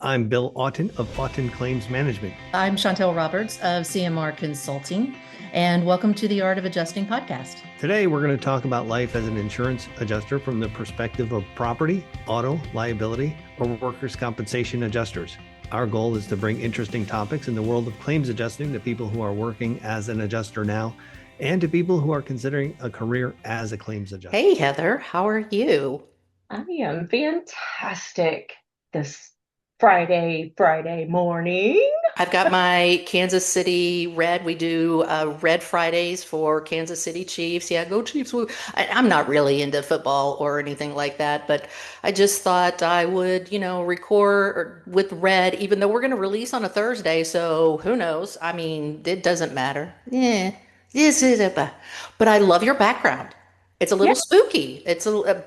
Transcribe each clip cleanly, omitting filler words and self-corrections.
I'm Bill Auten of Auten Claims Management. I'm Chantal Roberts of CMR Consulting, and welcome to the Art of Adjusting podcast. Today, we're going to talk about life as an insurance adjuster from the perspective of property, auto, liability, or workers' compensation adjusters. Our goal is to bring interesting topics in the world of claims adjusting to people who are working as an adjuster now and to people who are considering a career as a claims adjuster. Hey, Heather, how are you? I am fantastic this Friday morning. I've got my Kansas City Red. We do Red Fridays for Kansas City Chiefs. Yeah, go Chiefs. Woo. I'm not really into football or anything like that, but I just thought I would, record with Red, even though we're going to release on a Thursday. So who knows? I mean, it doesn't matter. Yeah, this is it. But I love your background. It's a little Yeah, spooky.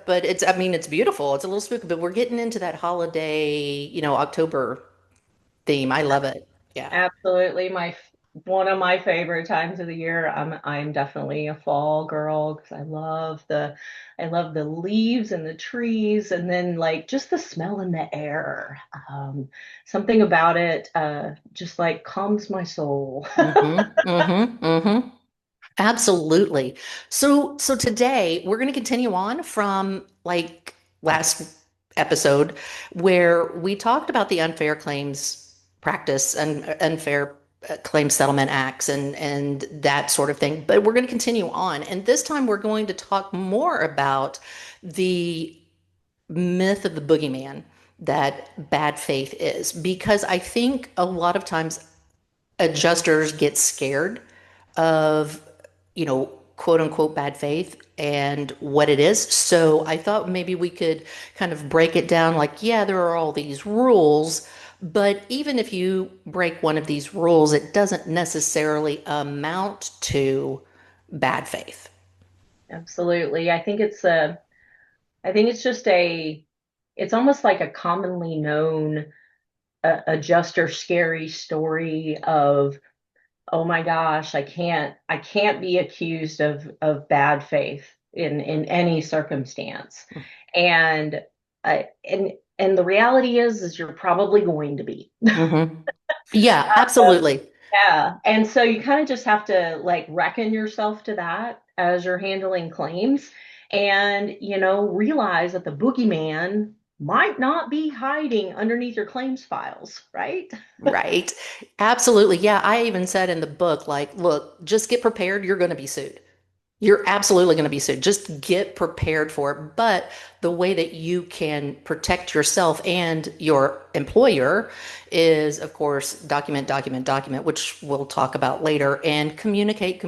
But I mean, it's beautiful. It's a little spooky, but we're getting into that holiday, October theme. I love it. Yeah. absolutely. One of my favorite times of the year. I'm definitely a fall girl because I love the leaves and the trees, and then like just the smell in the air. Something about it just like calms my soul. Mm-hmm. Mm-hmm. Mm-hmm. Absolutely. So today we're going to continue on from like last episode where we talked about the unfair claims practice and unfair claim settlement acts and that sort of thing. But we're going to continue on, and this time we're going to talk more about the myth of the boogeyman that bad faith is, because I think a lot of times adjusters get scared of, quote unquote bad faith and what it is. So I thought maybe we could kind of break it down like, yeah, there are all these rules, but even if you break one of these rules, it doesn't necessarily amount to bad faith. Absolutely. I think it's just it's almost like a commonly known adjuster scary story of, oh my gosh, I can't be accused of bad faith in any circumstance. And and the reality is you're probably going to be. Hmm. Yeah, absolutely. Yeah. And so you kind of just have to like reckon yourself to that as you're handling claims and, realize that the boogeyman might not be hiding underneath your claims files, right? Right. Absolutely. Yeah, I even said in the book, like, look, just get prepared. You're going to be sued. You're absolutely going to be sued. Just get prepared for it. But the way that you can protect yourself and your employer is, of course, document, which we'll talk about later, and communicate,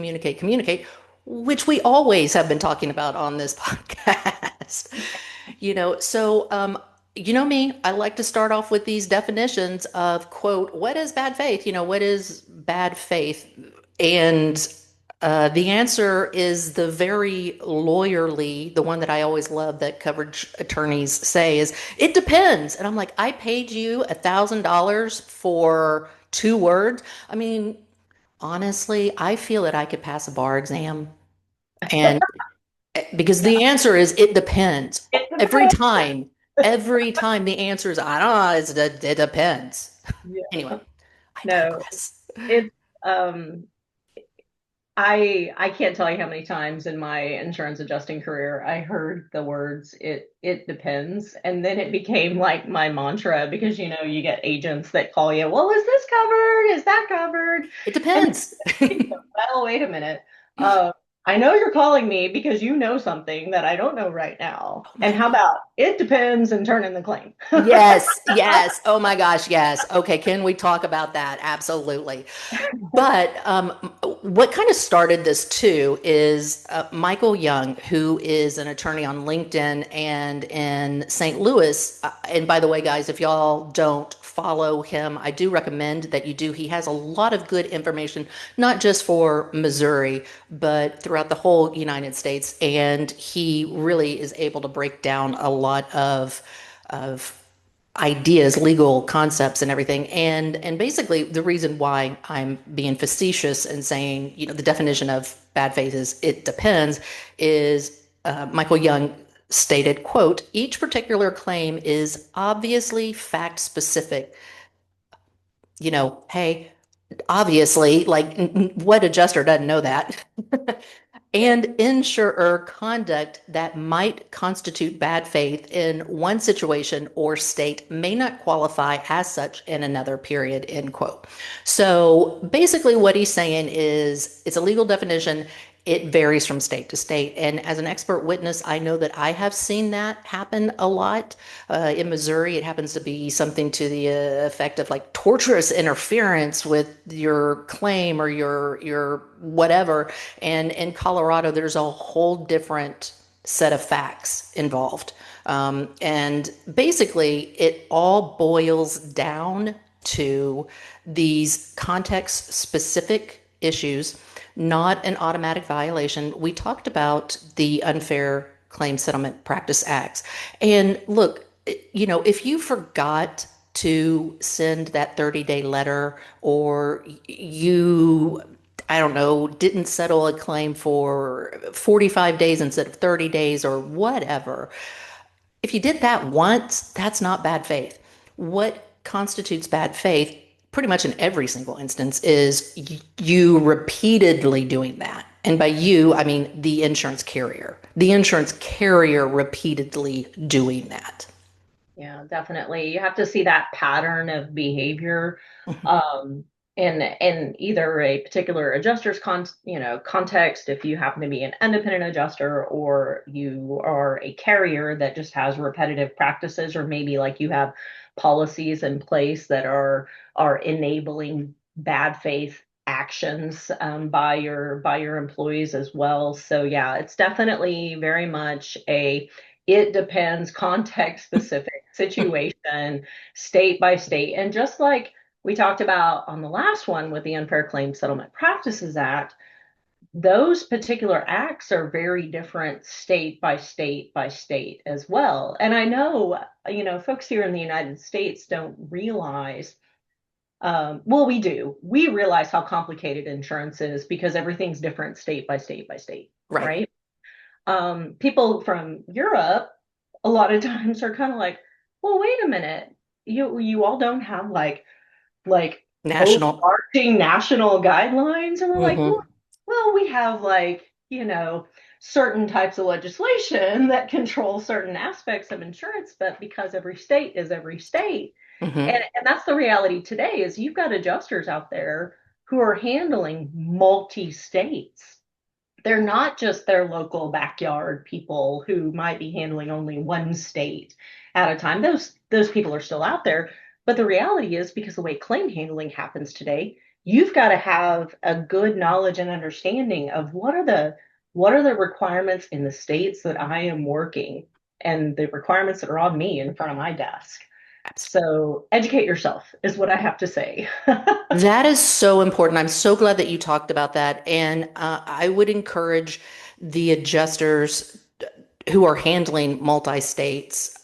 which we always have been talking about on this podcast. You know me, I like to start off with these definitions of, quote, what is bad faith? What is bad faith? And the answer is the very lawyerly, the one that I always love that coverage attorneys say is, it depends. And I'm like, I paid you $1,000 for 2 words. I mean, honestly, I feel that I could pass a bar exam. And because Yeah. the answer is, it depends. It Every depends. time, every time the answer is, I don't know, it depends. Yeah. Anyway, I No, digress. it's um I can't tell you how many times in my insurance adjusting career I heard the words it depends, and then it became like my mantra because you get agents that call you, well, is this covered? Is that covered? It And depends. well, wait a minute. Uh, I know you're calling me because you know something that I don't know right now. Oh my And how about it depends and turn in the claim? Yes, yes. Oh my gosh, yes. Okay, can we talk about that? Absolutely. But what kind of started this too is Michael Young, who is an attorney on LinkedIn and in St. Louis. And by the way, guys, if y'all don't follow him, I do recommend that you do. He has a lot of good information, not just for Missouri, but throughout the whole United States. And he really is able to break down a lot of ideas, legal concepts and everything. And basically the reason why I'm being facetious and saying, the definition of bad faith is it depends is Michael Young stated, quote, each particular claim is obviously fact specific. Hey, obviously, like what adjuster doesn't know that? And insurer conduct that might constitute bad faith in one situation or state may not qualify as such in another, period, end quote. So basically, what he's saying is it's a legal definition. It varies from state to state. And as an expert witness, I know that I have seen that happen a lot. In Missouri, it happens to be something to the effect of like torturous interference with your claim or your whatever. And in Colorado, there's a whole different set of facts involved. And basically, it all boils down to these context specific issues, not an automatic violation. We talked about the Unfair Claim Settlement Practice Acts. And look, if you forgot to send that 30-day letter, or you, I don't know, didn't settle a claim for 45 days instead of 30 days or whatever, if you did that once, that's not bad faith. What constitutes bad faith, pretty much in every single instance, is you repeatedly doing that. And by you, I mean the insurance carrier. The insurance carrier repeatedly doing that. Yeah, definitely. You have to see that pattern of behavior in either a particular adjuster's context, if you happen to be an independent adjuster, or you are a carrier that just has repetitive practices, or maybe like you have policies in place that are enabling bad faith actions by your employees as well. So yeah, it's definitely very much it depends, context specific situation, state by state. And just like we talked about on the last one with the Unfair Claim Settlement Practices Act, those particular acts are very different state by state by state as well. And I know, folks here in the United States don't realize, well, we do. We realize how complicated insurance is because everything's different state by state by state, right? People from Europe a lot of times are kind of like, well, wait a minute, you all don't have like National. overarching national guidelines, and we're like, Mm-hmm. well, we have like certain types of legislation that control certain aspects of insurance, but because every state is every state, Mm-hmm. and that's the reality today, is you've got adjusters out there who are handling multi-states. They're not just their local backyard people who might be handling only one state at a time. Those people are still out there. But the reality is, because the way claim handling happens today, you've got to have a good knowledge and understanding of what are the requirements in the states that I am working, and the requirements that are on me in front of my desk. So educate yourself is what I have to say. That is so important. I'm so glad that you talked about that. And I would encourage the adjusters who are handling multi-states.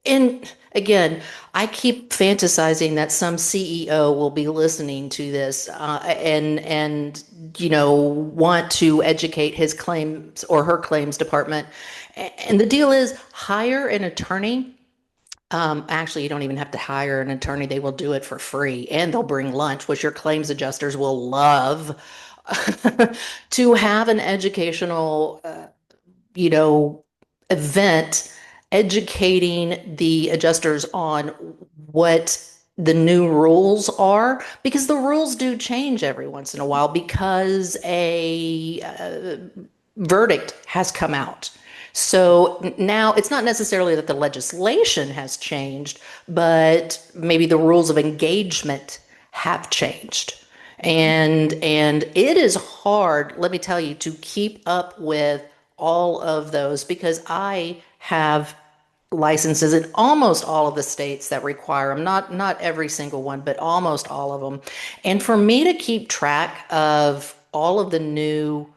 And again, I keep fantasizing that some CEO will be listening to this and want to educate his claims or her claims department. And the deal is, hire an attorney. Actually, you don't even have to hire an attorney. They will do it for free, and they'll bring lunch, which your claims adjusters will love. To have an educational, event educating the adjusters on what the new rules are, because the rules do change every once in a while because a verdict has come out. So now it's not necessarily that the legislation has changed, but maybe the rules of engagement have changed. And it is hard, let me tell you, to keep up with all of those, because I have licenses in almost all of the states that require them. Not every single one, but almost all of them. And for me to keep track of all of the new,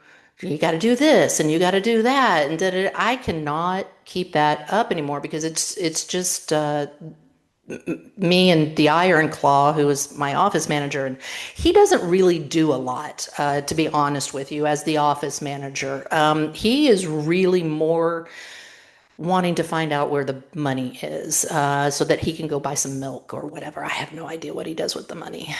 you got to do this and you got to do that, and I cannot keep that up anymore, because it's just me and the Iron Claw, who is my office manager, and he doesn't really do a lot, to be honest with you, as the office manager. He is really more wanting to find out where the money is, so that he can go buy some milk or whatever. I have no idea what he does with the money.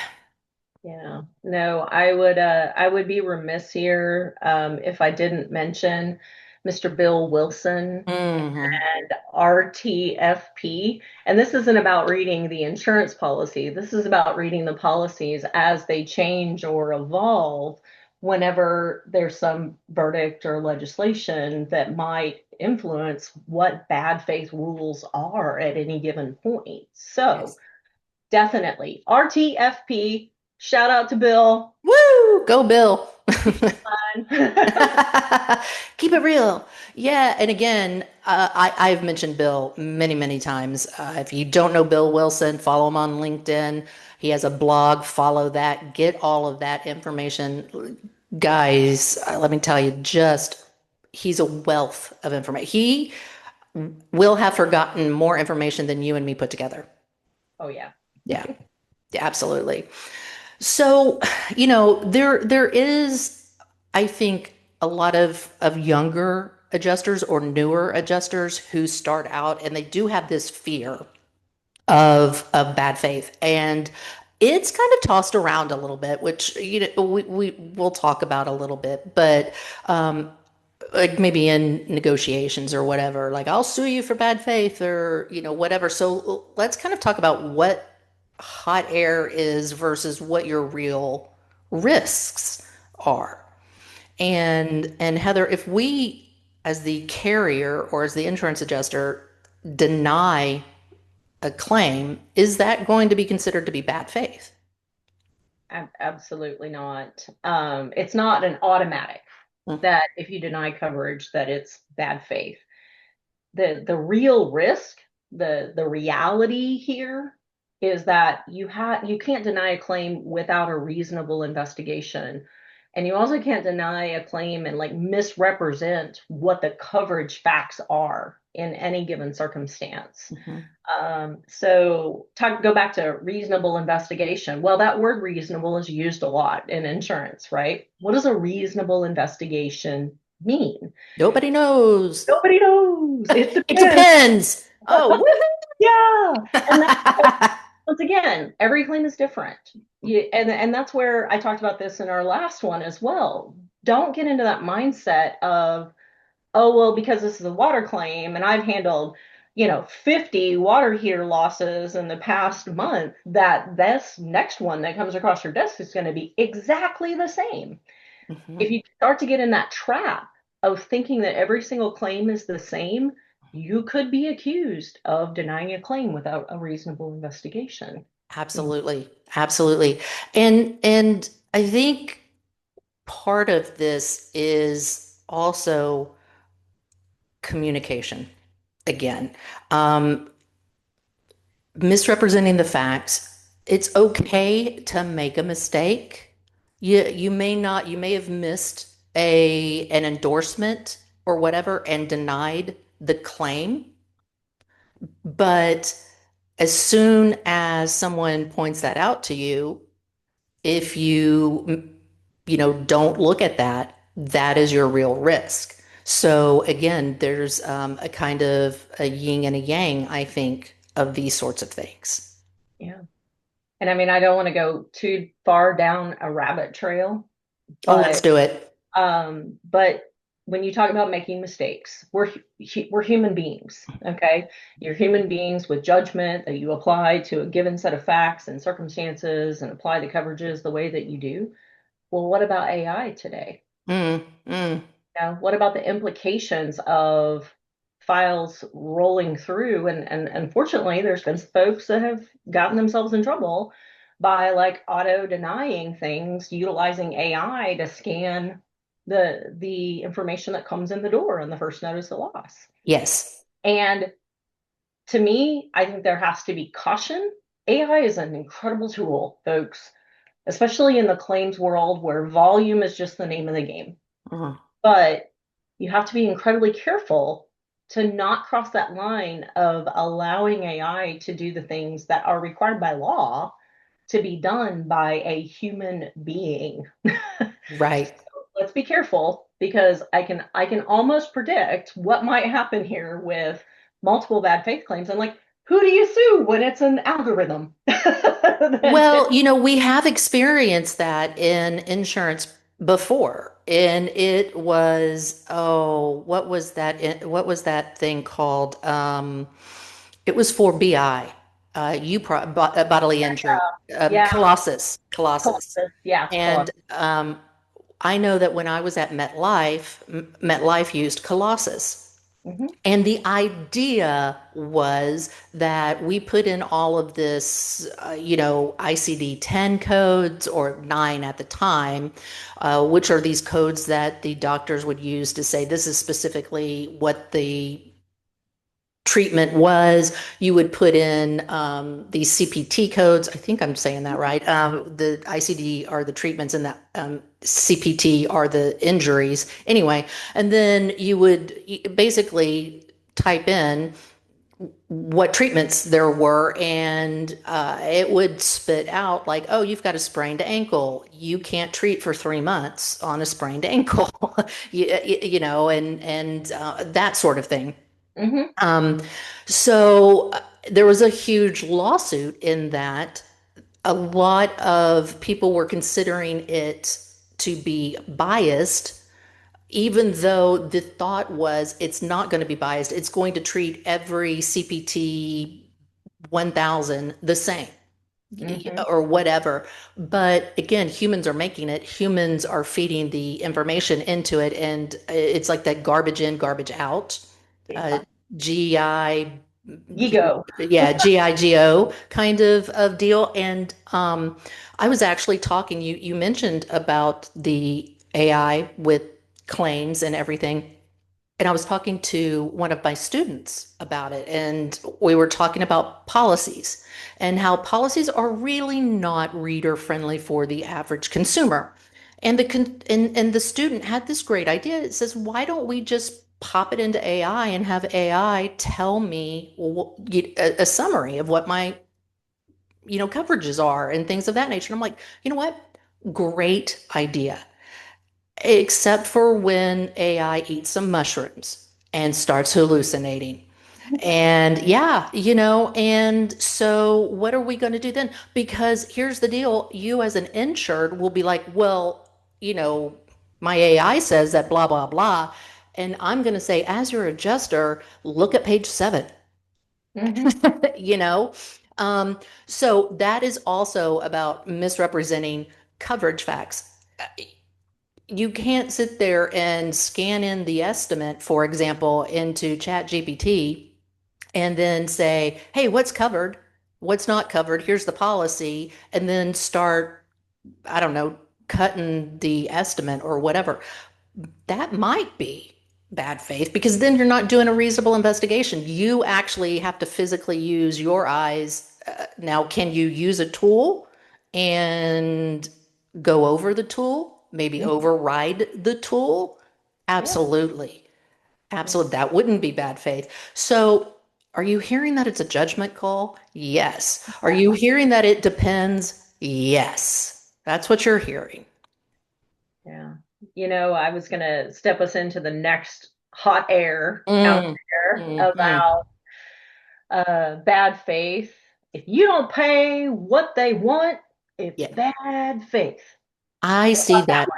Yeah. No, I would be remiss here if I didn't mention Mr. Bill Wilson Hmm. and RTFP. And this isn't about reading the insurance policy. This is about reading the policies as they change or evolve whenever there's some verdict or legislation that might influence what bad faith rules are at any given point. So Yes. definitely RTFP. Shout out to Bill. Woo! Go Bill. Fun. Keep it real. Yeah, and again, I've mentioned Bill many, many times. If you don't know Bill Wilson, follow him on LinkedIn. He has a blog, follow that, get all of that information. Guys, let me tell you, just he's a wealth of information. He will have forgotten more information than you and me put together. Oh yeah. Yeah, yeah, absolutely. So, there is, I think, a lot of younger adjusters or newer adjusters who start out and they do have this fear of bad faith. And it's kind of tossed around a little bit, which, we will talk about a little bit, but like maybe in negotiations or whatever, like I'll sue you for bad faith or, whatever. So let's kind of talk about what hot air is versus what your real risks are. And Heather, if we as the carrier or as the insurance adjuster deny a claim, is that going to be considered to be bad faith? Absolutely not. It's not an automatic Mm. that if you deny coverage that it's bad faith. The real risk, the reality here is that you can't deny a claim without a reasonable investigation. And you also can't deny a claim and like misrepresent what the coverage facts are in any given circumstance. Mhm. Go back to reasonable investigation. Well, that word reasonable is used a lot in insurance, right? What does a reasonable investigation mean? Nobody knows. Nobody knows. It It depends. depends. Oh, Yeah. And that, woohoo! once again, every claim is different. And that's where I talked about this in our last one as well. Don't get into that mindset of, oh, well, because this is a water claim and I've handled, 50 water heater losses in the past month, that this next one that comes across your desk is going to be exactly the same. If Mhm. you start to get in that trap of thinking that every single claim is the same, you could be accused of denying a claim without a reasonable investigation. Absolutely. Absolutely. And I think part of this is also communication again. Um, Misrepresenting the facts. It's okay to make a mistake. You may have missed an endorsement or whatever and denied the claim, but as soon as someone points that out to you, if don't look at that, that is your real risk. So again, there's a kind of a yin and a yang, I think, of these sorts of things. Yeah. And I mean, I don't want to go too far down a rabbit trail, Oh, let's but do it. but when you talk about making mistakes, we're human beings, okay? You're human beings with judgment that you apply to a given set of facts and circumstances and apply the coverages the way that you do. Well, what about AI today? Mm, mm. What about the implications of files rolling through? And unfortunately, there's been folks that have gotten themselves in trouble by like auto denying things, utilizing AI to scan the information that comes in the door on the first notice of loss. Yes. And to me, I think there has to be caution. AI is an incredible tool, folks, especially in the claims world where volume is just the name of the game. Mhm. But you have to be incredibly careful to not cross that line of allowing AI to do the things that are required by law to be done by a human being. Right. Let's be careful because I can almost predict what might happen here with multiple bad faith claims. I'm like, who do you sue when it's an algorithm? Well, we have experienced that in insurance before. And it was, oh, what was that thing called? It was for BI, bodily injury, Yeah, Colossus. Colossus. Yeah, And Colossus. I know that when I was at MetLife, MetLife used Colossus. Hmm. And the idea was that we put in all of this, ICD-10 codes, or 9 at the time, which are these codes that the doctors would use to say this is specifically what the treatment was. You would put in these CPT codes. I think I'm saying that right. The ICD are the treatments, and the CPT are the injuries. Anyway, and then you would basically type in what treatments there were, and it would spit out like, oh, you've got a sprained ankle. You can't treat for 3 months on a sprained ankle, and that sort of thing. Hmm. Um, so there was a huge lawsuit in that. A lot of people were considering it to be biased, even though the thought was it's not going to be biased. It's going to treat every CPT 1000 the same Hmm. or whatever. But again, humans are making it, humans are feeding the information into it, and it's like that garbage in, garbage out. Uh, Yeah. GI, Ego. yeah, GIGO kind of deal. And I was actually talking, you mentioned about the AI with claims and everything. And I was talking to one of my students about it, and we were talking about policies and how policies are really not reader friendly for the average consumer. And the student had this great idea. It says, why don't we just pop it into AI and have AI tell me a summary of what my coverages are and things of that nature. And I'm like, you know what? Great idea. Except for when AI eats some mushrooms and starts hallucinating. And yeah, and so what are we going to do then? Because here's the deal, you as an insured will be like, well, you know, my AI says that blah, blah, blah. And I'm going to say, as your adjuster, look at page 7, Hmm. you know? So that is also about misrepresenting coverage facts. You can't sit there and scan in the estimate, for example, into ChatGPT and then say, hey, what's covered? What's not covered? Here's the policy. And then start, I don't know, cutting the estimate or whatever. That might be bad faith, because then you're not doing a reasonable investigation. You actually have to physically use your eyes. Now, can you use a tool and go over the tool, maybe override the tool? Yeah. Absolutely. Absolutely. That wouldn't be bad faith. So, are you hearing that it's a judgment call? Yes. Are you hearing that it depends? Yes. That's what you're hearing. Yeah. I was going to step us into the next hot air out Mm, there mhm. about bad faith. If you don't pay what they want, it's Yeah. bad faith. I What see about that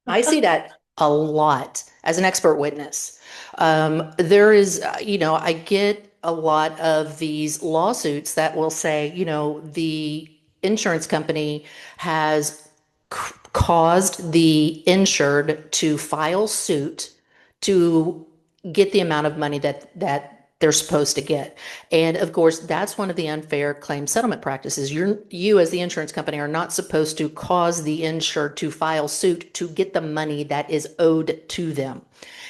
that. I see that a lot as an expert witness. There is, I get a lot of these lawsuits that will say, the insurance company has caused the insured to file suit to get the amount of money that they're supposed to get. And of course, that's one of the unfair claim settlement practices. You as the insurance company are not supposed to cause the insured to file suit to get the money that is owed to them.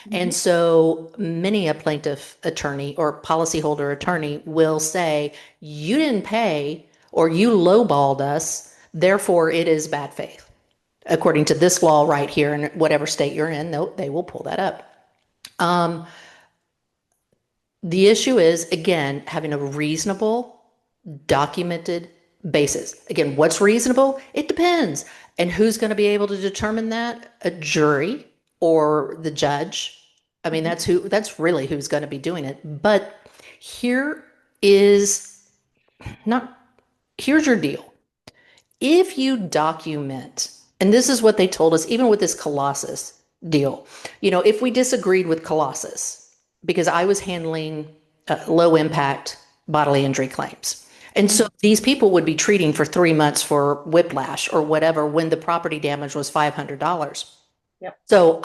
one? And so many a plaintiff attorney or policyholder attorney will say, you didn't pay or you lowballed us, therefore it is bad faith. According to this law right here in whatever state you're in, they will pull that up. Um, the issue is, again, having a reasonable, documented basis. Again, what's reasonable? It depends. And who's going to be able to determine that? A jury. or the judge. I mean, that's really who's going to be doing it. But here is not, here's your deal. If you document, and this is what they told us, even with this Colossus deal, if we disagreed with Colossus, because I was handling low impact bodily injury claims. And so these people would be treating for 3 months for whiplash or whatever when the property damage was $500. Yep. So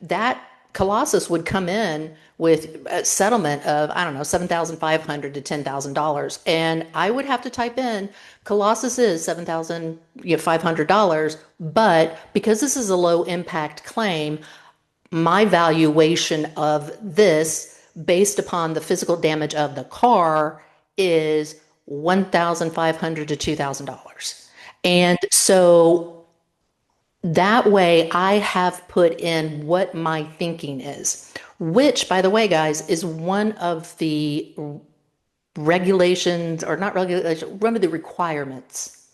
that Colossus would come in with a settlement of, I don't know, $7,500 to $10,000. And I would have to type in Colossus is $7,500. But because this is a low impact claim, my valuation of this based upon the physical damage of the car is $1,500 to $2,000. And so that way I have put in what my thinking is, which, by the way, guys, is one of the regulations, or not regulations, one of the requirements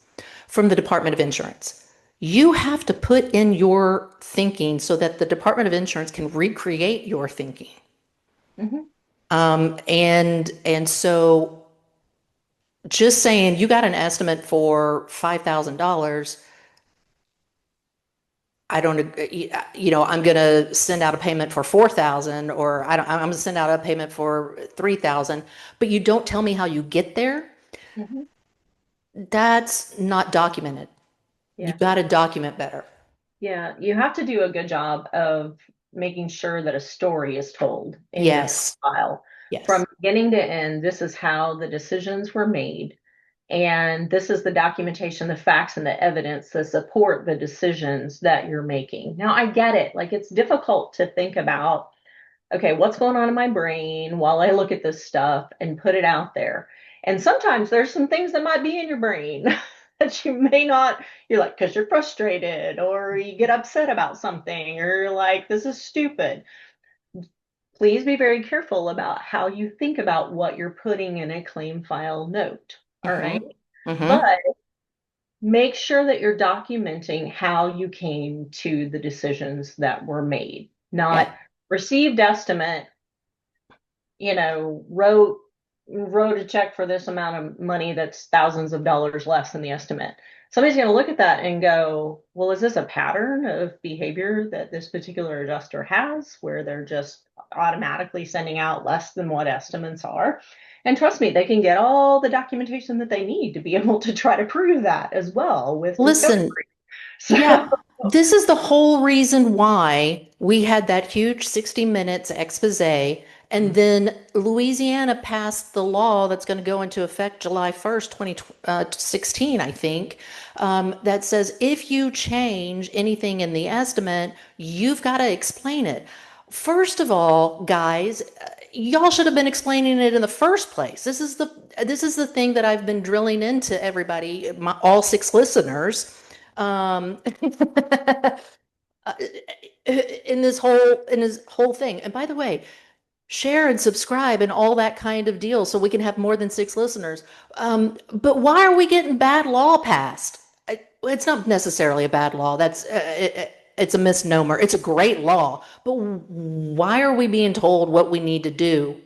from the Department of Insurance. You have to put in your thinking so that the Department of Insurance can recreate your thinking. And so just saying you got an estimate for $5,000, I don't, I'm going to send out a payment for 4,000, or I'm going to send out a payment for 3,000, but you don't tell me how you get there. That's not documented. Yeah. You've got to document better. Yeah, you have to do a good job of making sure that a story is told in Yes. your file. Yes. From beginning to end, this is how the decisions were made. And this is the documentation, the facts, and the evidence that support the decisions that you're making. Now, I get it. Like, it's difficult to think about, okay, what's going on in my brain while I look at this stuff and put it out there. And sometimes there's some things that might be in your brain that you may not, you're like, because you're frustrated or you get upset about something or you're like, this is stupid. Please be very careful about how you think about what you're putting in a claim file note. All right. But make sure that you're documenting how you came to the decisions that were made, not received estimate, wrote a check for this amount of money that's thousands of dollars less than the estimate. Somebody's going to look at that and go, well, is this a pattern of behavior that this particular adjuster has where they're just automatically sending out less than what estimates are? And trust me, they can get all the documentation that they need to be able to try to prove that as well with Listen, yeah, this is the whole reason why we had that huge 60 minutes expose. And then Louisiana passed the law that's going to go into effect July 1st, 2016, I think, that says if you change anything in the estimate, you've got to explain it. First of all, guys, y'all should have been explaining it in the first place. This is the thing that I've been drilling into everybody, all 6 listeners, in this whole thing. And by the way, share and subscribe and all that kind of deal so we can have more than 6 listeners. But why are we getting bad law passed? It's not necessarily a bad law. It's a misnomer. It's a great law. But why are we being told what we need to do?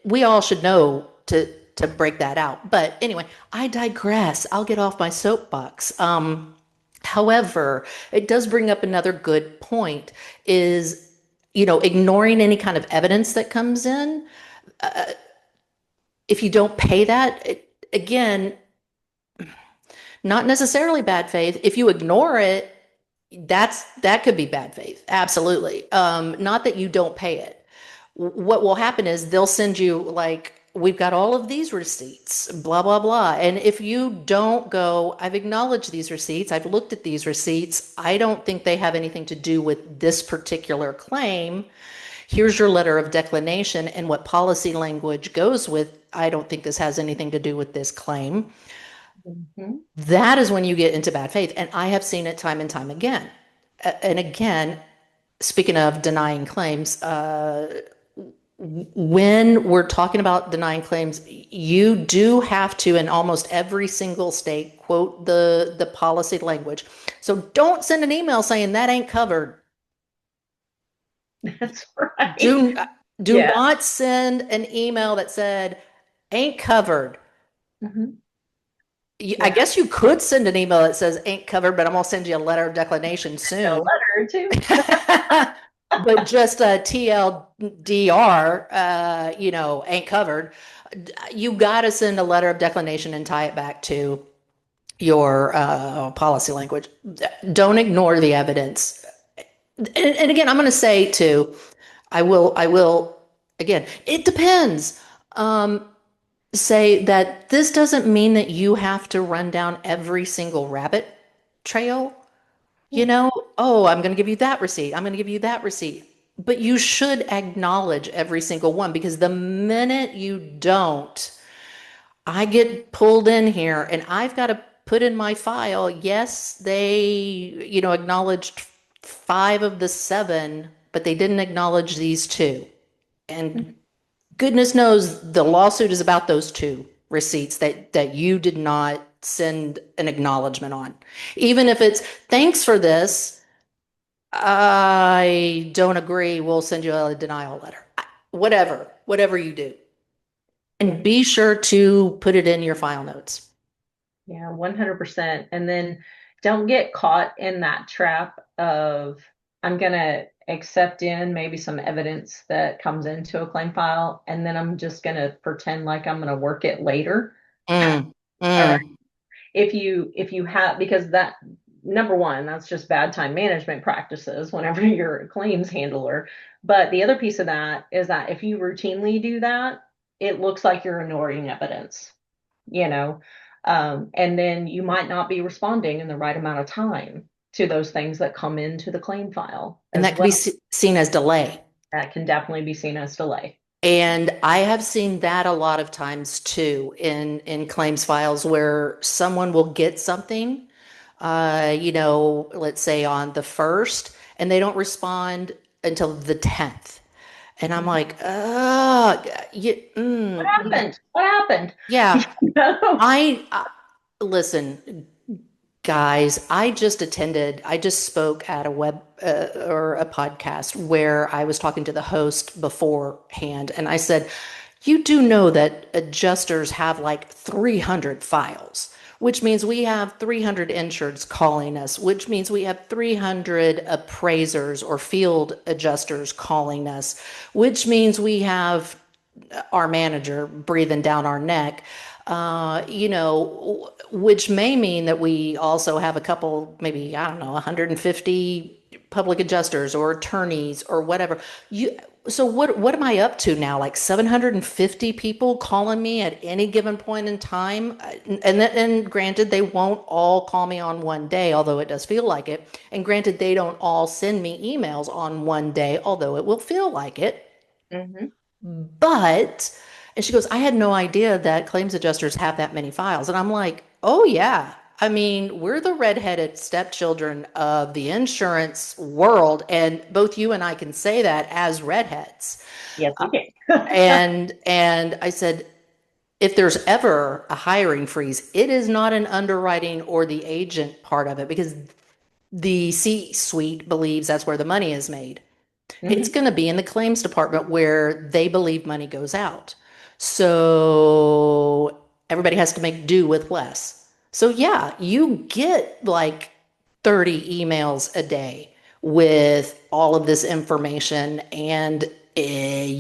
We all should know to break that out. But anyway, I digress. I'll get off my soapbox. However, it does bring up another good point is, ignoring any kind of evidence that comes in. If you don't pay that, again, not necessarily bad faith. If you ignore it, that could be bad faith. Absolutely. Not that you don't pay it. What will happen is they'll send you like, we've got all of these receipts, blah, blah, blah. And if you don't go, I've acknowledged these receipts, I've looked at these receipts, I don't think they have anything to do with this particular claim. Here's your letter of declination and what policy language goes with, I don't think this has anything to do with this claim. That is when you get into bad faith. And I have seen it time and time again. And again, speaking of denying claims, when we're talking about denying claims, you do have to, in almost every single state, quote the policy language. So don't send an email saying that ain't covered. That's right. Do do Yeah. not send an email that said ain't covered. Mhm. I Yeah. guess you could send an email that says ain't covered, but I'm gonna send you a letter of declination A soon. letter or two. But just a TLDR, ain't covered. You got to send a letter of declination and tie it back to your policy language. Don't ignore the evidence. And again, I'm going to say too, I will, again, it depends. Um, Say that this doesn't mean that you have to run down every single rabbit trail. You Yeah. know, oh, I'm going to give you that receipt. I'm going to give you that receipt. But you should acknowledge every single one, because the minute you don't, I get pulled in here and I've got to put in my file, yes, they, acknowledged 5 of the 7, but they didn't acknowledge these 2. And goodness knows the lawsuit is about those 2 receipts that you did not send an acknowledgement on. Even if it's thanks for this, I don't agree, we'll send you a denial letter. Whatever you do. Yeah. And be sure to put it in your file notes. Yeah, 100%. And then don't get caught in that trap of I'm going to accept in maybe some evidence that comes into a claim file, and then I'm just going to pretend like I'm going to work it later. Mm, All right. mm. If you have, because that, number one, that's just bad time management practices whenever you're a claims handler. But the other piece of that is that if you routinely do that, it looks like you're ignoring evidence, you know, and then you might not be responding in the right amount of time to those things that come into the claim file And as that could be well. seen as delay. That can definitely be seen as delay. And I have seen that a lot of times too in claims files where someone will get something, let's say on the 1st, and they don't respond until the 10th. And I'm Mhm. like, What happened? What happened? yeah, You know? I listen, guys, I just spoke at a web or a podcast where I was talking to the host beforehand, and I said, you do know that adjusters have like 300 files, which means we have 300 insureds calling us, which means we have 300 appraisers or field adjusters calling us, which means we have our manager breathing down our neck, which may mean that we also have a couple, maybe, I don't know, 150 public adjusters or attorneys or whatever. So what am I up to now? Like 750 people calling me at any given point in time. And granted, they won't all call me on one day, although it does feel like it. And granted, they don't all send me emails on one day, although it will feel like it. Mhm. But, and she goes, I had no idea that claims adjusters have that many files. And I'm like, oh, yeah. I mean, we're the redheaded stepchildren of the insurance world. And both you and I can say that as redheads. Yes, we can. And I said, if there's ever a hiring freeze, it is not an underwriting or the agent part of it, because the C-suite believes that's where the money is made. It's Mhm. going to be in the claims department where they believe money goes out. So everybody has to make do with less. So yeah, you get like 30 emails a day with all of this information, and and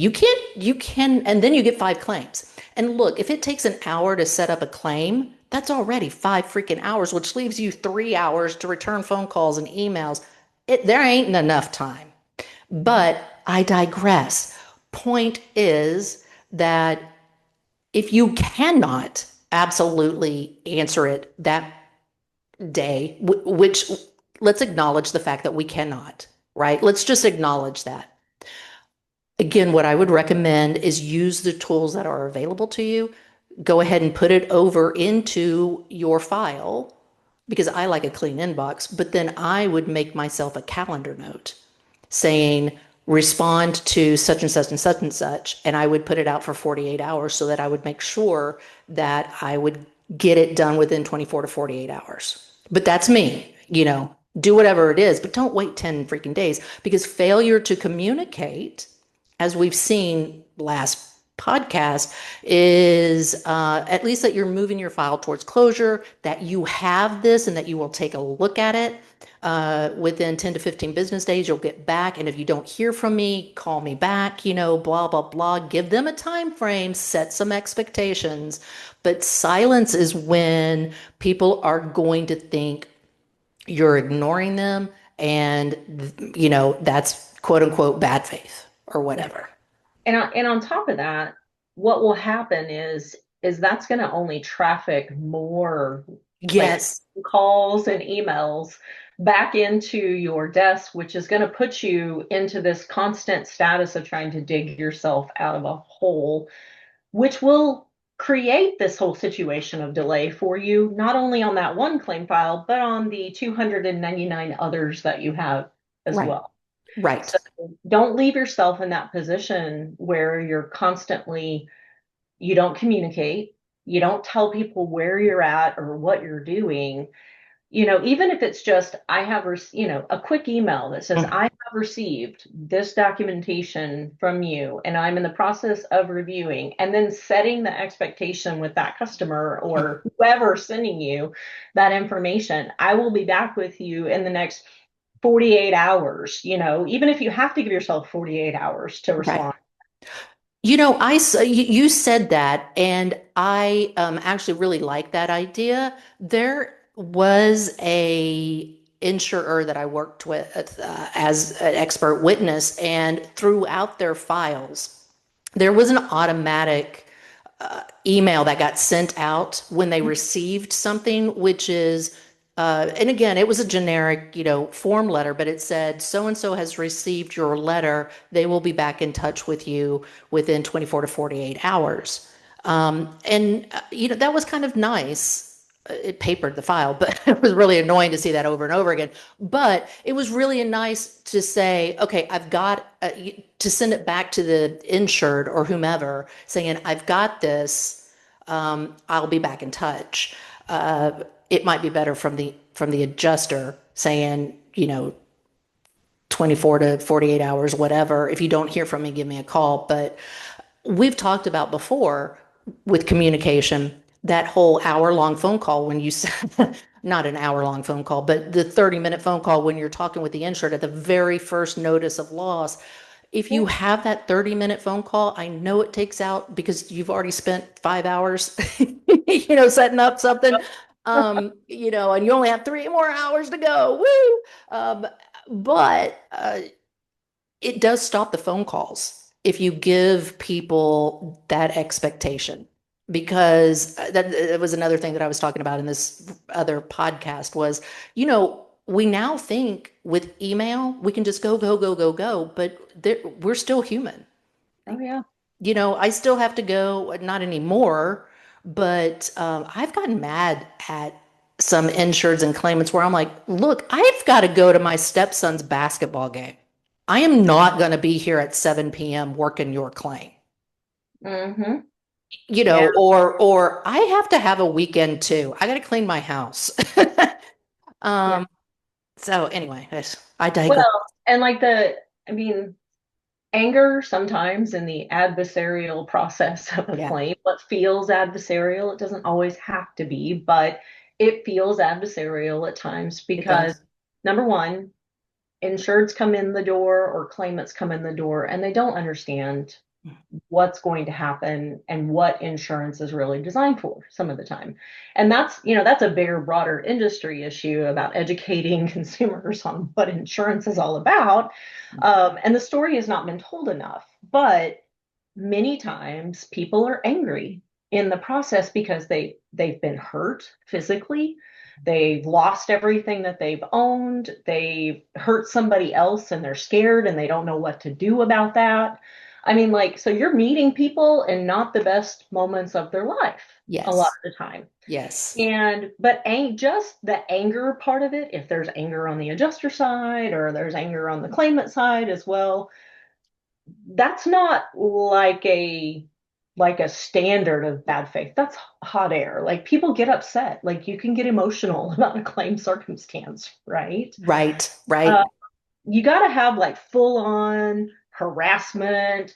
then you get 5 claims. And look, if it takes an hour to set up a claim, that's already 5 freaking hours, which leaves you 3 hours to return phone calls and emails. There ain't enough time. But I digress. Point is that if you cannot absolutely answer it that day, which let's acknowledge the fact that we cannot, right? Let's just acknowledge that. Again, what I would recommend is use the tools that are available to you. Go ahead and put it over into your file, because I like a clean inbox, but then I would make myself a calendar note saying, respond to such and such and such and such. And I would put it out for 48 hours so that I would make sure that I would get it done within 24 to 48 hours. But that's me, Do whatever it is, but don't wait 10 freaking days, because failure to communicate, as we've seen last podcast, is at least that you're moving your file towards closure, that you have this and that you will take a look at it. Within 10 to 15 business days, you'll get back. And if you don't hear from me, call me back, blah, blah, blah. Give them a time frame, set some expectations. But silence is when people are going to think you're ignoring them, and that's quote unquote bad faith or Yeah. whatever. And on top of that, what will happen is that's going to only traffic more like Yes. calls and emails back into your desk, which is going to put you into this constant status of trying to dig yourself out of a hole, which will create this whole situation of delay for you, not only on that one claim file, but on the 299 others that you have as Right. well. Right. So don't leave yourself in that position where you're constantly, you don't communicate, you don't tell people where you're at or what you're doing. Even if it's just, I have, a quick email that says, Mhm. I have received this documentation from you and I'm in the process of reviewing, and then setting the expectation with that customer or whoever sending you that information. I will be back with you in the next 48 hours, even if you have to give yourself 48 hours to Right. respond. You said that, and I actually really like that idea. There was a insurer that I worked with as an expert witness, and throughout their files, there was an automatic email that got sent out when they received something, which is, and again, it was a generic, form letter, but it said, so and so has received your letter. They will be back in touch with you within 24 to 48 hours. That was kind of nice. It papered the file, but it was really annoying to see that over and over again. But it was really nice to say, okay, I've got to send it back to the insured or whomever, saying, I've got this. I'll be back in touch. It might be better from the adjuster saying, 24 to 48 hours, whatever. If you don't hear from me, give me a call. But we've talked about before with communication, that whole hour-long phone call when you said, not an hour-long phone call, but the 30-minute phone call when you're talking with the insured at the very first notice of loss. If you Yeah. have that 30-minute phone call, I know it takes out because you've already spent 5 hours, setting up something, and you only have 3 more hours to go. Woo! But it does stop the phone calls if you give people that expectation, because that was another thing that I was talking about in this other podcast was, we now think with email we can just go go go go go, but we're still human. Oh, yeah. I still have to go, not anymore, but I've gotten mad at some insureds and claimants where I'm like, look, I've got to go to my stepson's basketball game. I am not going to be here at 7 p.m. working your claim, Mm-hmm. Yeah. or I have to have a weekend too. I got to clean my house. Yeah. um, so anyway, I digress. Well, and I mean, anger sometimes in the adversarial process of a Yeah, claim, what feels adversarial, it doesn't always have to be, but it feels adversarial at times it because, does. number one, insureds come in the door or claimants come in the door and they don't understand what's going to happen and what insurance is really designed for some of the time. And that's a bigger, broader industry issue about educating consumers on what insurance is all about. And the story has not been told enough. But many times people are angry in the process because they've been hurt physically. They've lost everything that they've owned. They've hurt somebody else and they're scared and they don't know what to do about that. I mean, so you're meeting people in not the best moments of their life a lot Yes, of the time. yes. But just the anger part of it, if there's anger on the adjuster side or there's anger on the claimant side as well, that's not like a like a standard of bad faith. That's hot air. Like people get upset. Like you can get emotional about a claim circumstance, right? Right, Uh, right. you got to have like full on harassment,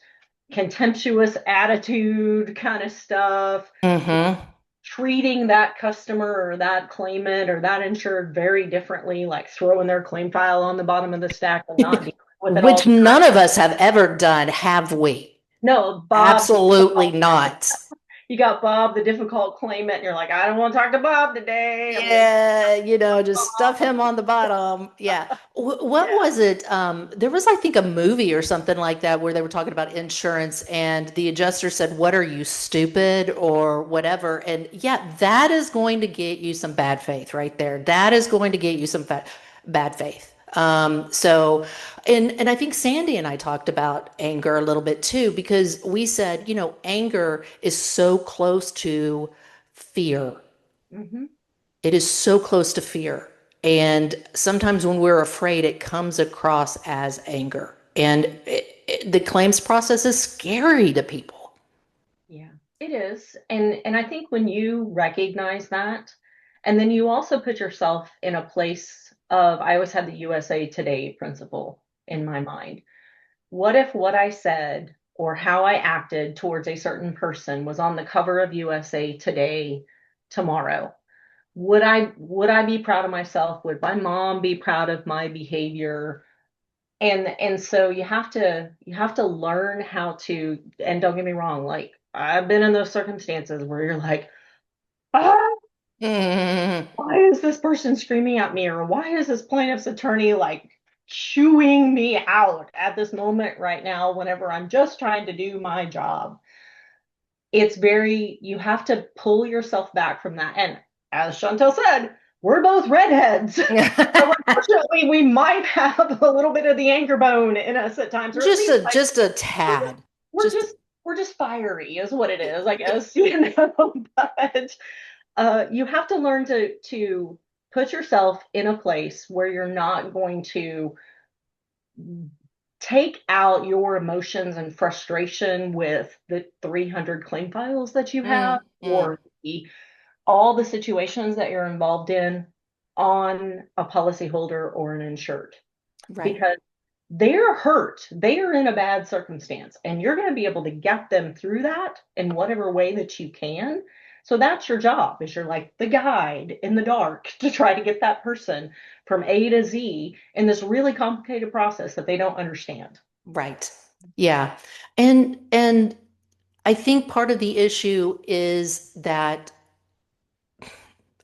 contemptuous attitude kind of stuff, Mm-hmm. treating that customer or that claimant or that insured very differently, like throwing their claim file on the bottom of the stack and not dealing with it Which all. none of us have ever done, have we? No, Bob, Absolutely not. you got Bob, the difficult claimant, and you're like, I don't want to talk to Bob today. I'm gonna Yeah, just stuff him on the bottom. Yeah. What yeah. was it? There was, I think, a movie or something like that where they were talking about insurance, and the adjuster said, "What are you, stupid?" or whatever. And yeah, that is going to get you some bad faith right there. That is going to get you some bad faith. So, and I think Sandy and I talked about anger a little bit too, because we said, anger is so close to fear. Hmm. It is so close to fear. And sometimes when we're afraid, it comes across as anger. And the claims process is scary to people. Yeah, it is. And I think when you recognize that, and then you also put yourself in a place of, I always had the USA Today principle in my mind. What if what I said or how I acted towards a certain person was on the cover of USA Today tomorrow? Would I be proud of myself? Would my mom be proud of my behavior? And so you have to learn how to, and don't get me wrong, like I've been in those circumstances where you're like, ah, Mm, why is this person screaming at me, or why is this plaintiff's attorney like chewing me out at this moment right now whenever I'm just trying to do my job? You have to pull yourself back from that. And as Chantal said, we're both redheads. So unfortunately, we might have a little bit of the anger bone in us at times, or at just least a like just a we're just tad. we're Just just we're just fiery, is what it is, I guess, But you have to learn to put yourself in a place where you're not going to take out your emotions and frustration with the 300 claim files that you have mm, or all the situations that you're involved in on a policyholder or an insured, right. because they're hurt. They are in a bad circumstance, and you're going to be able to get them through that in whatever way that you can. So that's your job, is you're like the guide in the dark to try to get that person from A to Z in this really complicated process that they don't understand. Right. Yeah. And I think part of the issue is that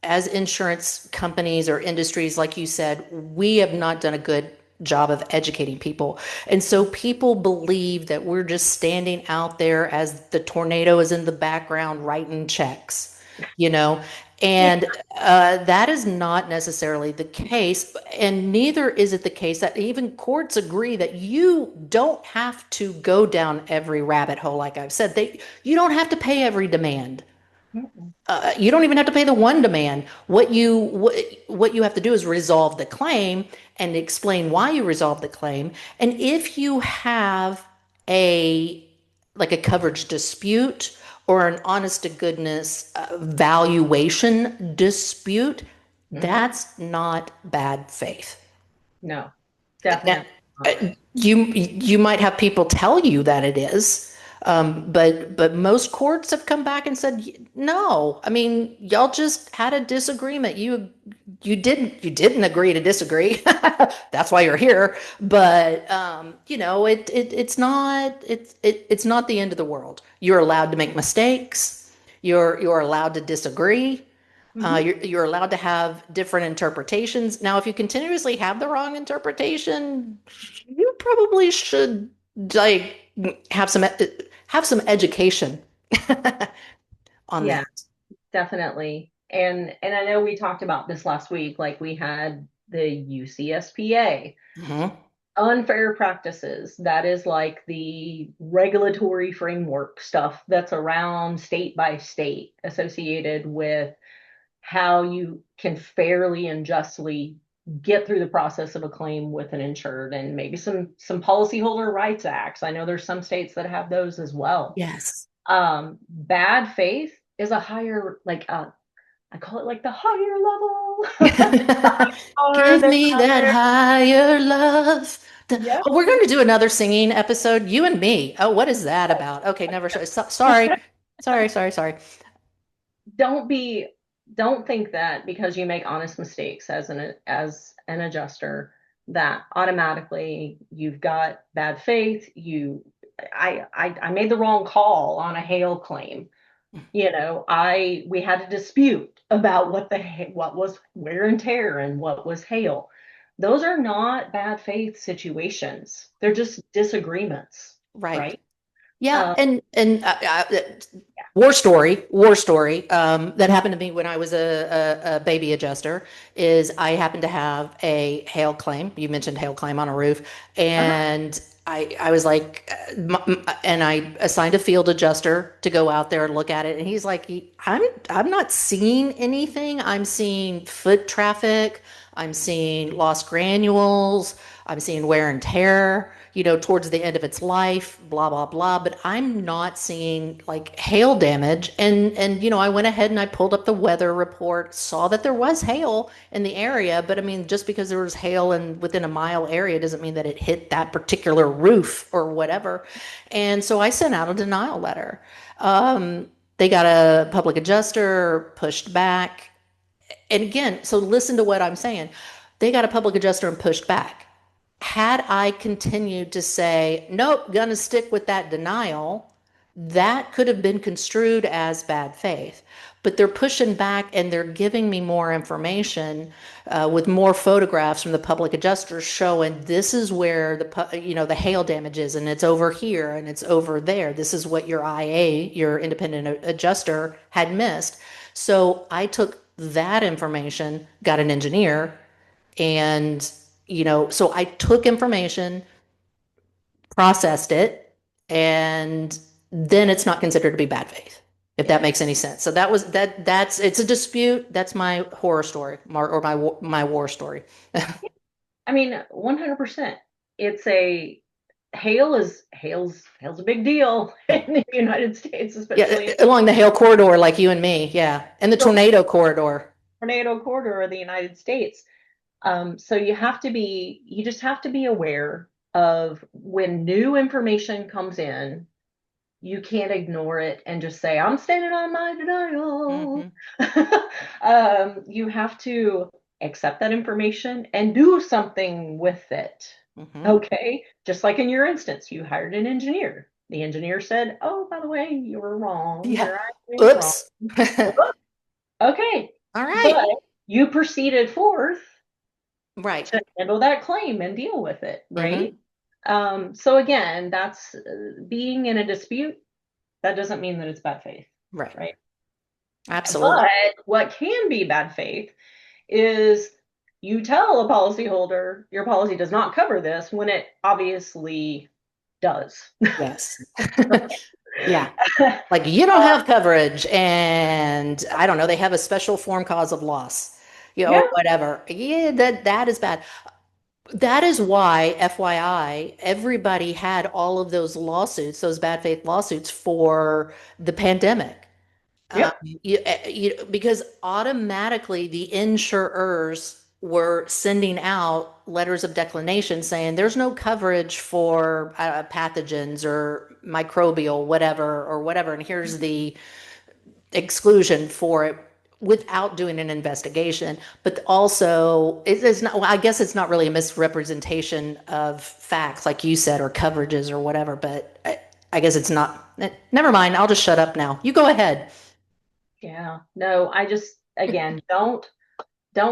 as insurance companies or industries, like you said, we have not done a good job of educating people. And so people believe that we're just standing out there as the tornado is in the background writing checks, you know? Yeah. And that is not necessarily the case. And neither is it the case that even courts agree that you don't have to go down every rabbit hole. Like I've said, you don't have to pay every demand. Mm-mm. You don't even have to pay the one demand. What you have to do is resolve the claim and explain why you resolve the claim. And if you have a like a coverage dispute or an honest to goodness valuation dispute, Mhm. that's not bad faith. No, Now, definitely uh, not. you might have people tell you that it is, but most courts have come back and said no. I mean, y'all just had a disagreement. You didn't agree to disagree. That's why you're here. But it's not the end of the world. You're allowed to make mistakes. You're allowed to disagree. Mhm. You're allowed to have different interpretations. Now, if you continuously have the wrong interpretation, you probably should like have some have some education on Yeah, that. definitely. And I know we talked about this last week, like we had the UCSPA, Mhm. unfair practices. That is like the regulatory framework stuff that's around state by state associated with how you can fairly and justly get through the process of a claim with an insured, and maybe some policyholder rights acts. I know there's some states that have those as well. Yes. Bad faith is a higher, like I call it like the higher level. Or Give the me that higher. higher love. Yep. Oh, we're going to do another singing episode, you and me. Oh, what is that about? Okay, never. Sorry, sorry. Don't be don't think that because you make honest mistakes as an adjuster that automatically you've got bad faith. I made the wrong call on a hail claim. I we had a dispute about what was wear and tear and what was hail. Those are not bad faith situations. They're just disagreements, Right. right? Yeah, Um, and war story that happened to me when I was a baby adjuster is I happened to have a hail claim. You mentioned hail claim on a roof, uh-huh. and I was like, and I assigned a field adjuster to go out there and look at it, and he's like, I'm not seeing anything. I'm seeing foot traffic. I'm seeing lost granules. I'm seeing wear and tear, towards the end of its life, blah, blah, blah. But I'm not seeing like hail damage. And I went ahead and I pulled up the weather report, saw that there was hail in the area. But I mean, just because there was hail in within a mile area doesn't mean that it hit that particular roof or whatever. And so I sent out a denial letter. They got a public adjuster, pushed back. And again, so listen to what I'm saying. They got a public adjuster and pushed back. Had I continued to say, nope, gonna stick with that denial, that could have been construed as bad faith. But they're pushing back and they're giving me more information with more photographs from the public adjusters showing this is where the hail damage is, and it's over here and it's over there. This is what your IA, your independent adjuster, had missed. So I took that information, got an engineer, and so I took information, processed it, and then it's not considered to be bad faith, if that Yeah. makes any sense. So that's it's a dispute. That's my horror story, or my war story. I mean, 100%. It's a hail's a big deal in the United States, Yeah, especially in along the hail corridor, like you and me. Yeah, and the the tornado corridor. tornado corridor of the United States. So you just have to be aware of when new information comes in, you can't ignore it and just say, I'm standing on my denial. Hmm. You have to accept that information and do something with it. Hmm. Okay. Just like in your instance, you hired an engineer. The engineer said, oh, by the way, you were wrong. Yeah. Your idea is wrong. Oops. Okay. All right. But you proceeded forth Right. to handle that claim and deal with it, right? Hmm. So again, that's being in a dispute. That doesn't mean that it's bad faith, Right. right? Absolutely. But what can be bad faith is you tell a policyholder your policy does not cover this when it obviously does. Yes. Yeah. Like you don't have coverage, and I don't know, they have a special form cause of loss, or Yeah, whatever. Yeah, that is bad. That is why, FYI, everybody had all of those lawsuits, those bad faith lawsuits for the pandemic. Um, yep, because automatically the insurers were sending out letters of declination saying there's no coverage for pathogens or microbial whatever or whatever, and here's the exclusion for it without doing an investigation. But also, it is not, well, I guess it's not really a misrepresentation of facts, like you said, or coverages or whatever. But I guess it's not. Never mind. I'll just shut up now. You go ahead. yeah. No, I just again don't